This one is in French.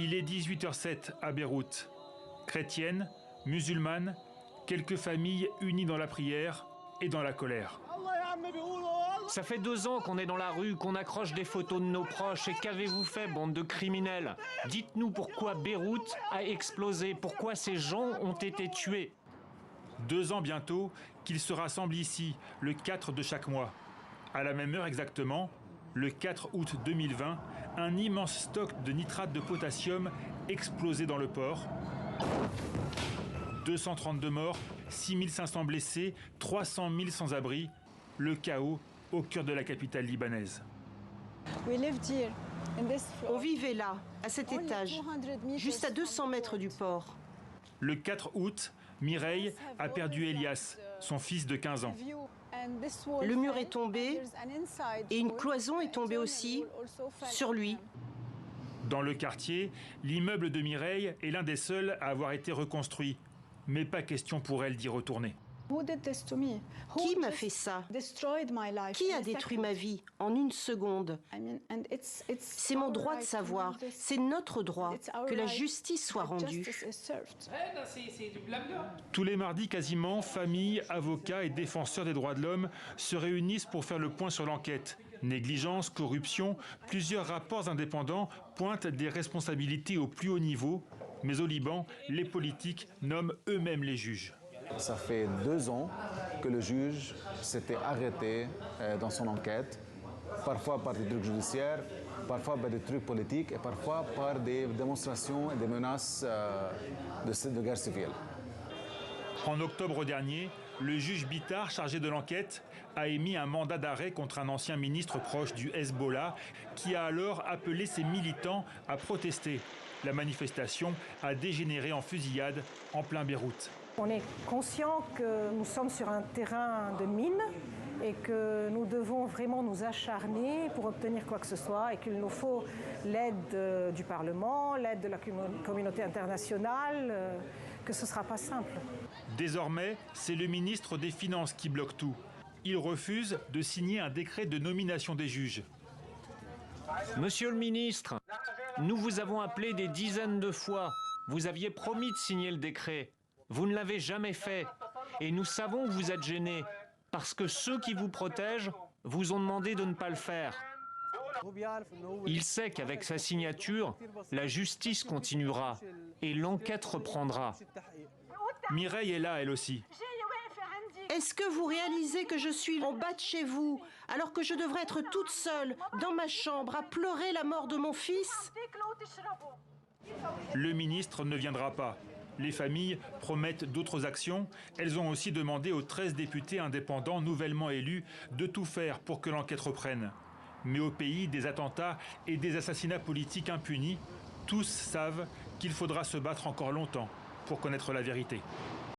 Il est 18h07 à Beyrouth. Chrétiennes, musulmanes, quelques familles unies dans la prière et dans la colère. Ça fait 2 ans qu'on est dans la rue, qu'on accroche des photos de nos proches. Et qu'avez-vous fait, bande de criminels? Dites-nous pourquoi Beyrouth a explosé, pourquoi ces gens ont été tués. 2 ans bientôt qu'ils se rassemblent ici, le 4 de chaque mois. À la même heure exactement, le 4 août 2020, un immense stock de nitrate de potassium explosé dans le port. 232 morts, 6500 blessés, 300 000 sans-abri. Le chaos au cœur de la capitale libanaise. On vivait là, à cet étage, juste à 200 mètres du port. Le 4 août, Mireille a perdu Elias, son fils de 15 ans. Le mur est tombé et une cloison est tombée aussi sur lui. Dans le quartier, l'immeuble de Mireille est l'un des seuls à avoir été reconstruit. Mais pas question pour elle d'y retourner. Qui m'a fait ça? Qui a détruit ma vie en une seconde? C'est mon droit de savoir, c'est notre droit que la justice soit rendue. Tous les mardis quasiment, familles, avocats et défenseurs des droits de l'homme se réunissent pour faire le point sur l'enquête. Négligence, corruption, plusieurs rapports indépendants pointent des responsabilités au plus haut niveau. Mais au Liban, les politiques nomment eux-mêmes les juges. Ça fait 2 ans que le juge s'était arrêté dans son enquête, parfois par des trucs judiciaires, parfois par des trucs politiques et parfois par des démonstrations et des menaces de guerre civile. En octobre dernier, le juge Bitar, chargé de l'enquête, a émis un mandat d'arrêt contre un ancien ministre proche du Hezbollah qui a alors appelé ses militants à protester. La manifestation a dégénéré en fusillade en plein Beyrouth. On est conscient que nous sommes sur un terrain de mine et que nous devons vraiment nous acharner pour obtenir quoi que ce soit et qu'il nous faut l'aide du Parlement, l'aide de la communauté internationale, que ce ne sera pas simple. Désormais, c'est le ministre des Finances qui bloque tout. Il refuse de signer un décret de nomination des juges. Monsieur le ministre, nous vous avons appelé des dizaines de fois. Vous aviez promis de signer le décret. Vous ne l'avez jamais fait. Et nous savons que vous êtes gêné, parce que ceux qui vous protègent vous ont demandé de ne pas le faire. Il sait qu'avec sa signature, la justice continuera et l'enquête reprendra. Mireille est là, elle aussi. Est-ce que vous réalisez que je suis en bas de chez vous, alors que je devrais être toute seule, dans ma chambre, à pleurer la mort de mon fils? Le ministre ne viendra pas. Les familles promettent d'autres actions. Elles ont aussi demandé aux 13 députés indépendants nouvellement élus de tout faire pour que l'enquête reprenne. Mais au pays des attentats et des assassinats politiques impunis, tous savent qu'il faudra se battre encore longtemps pour connaître la vérité.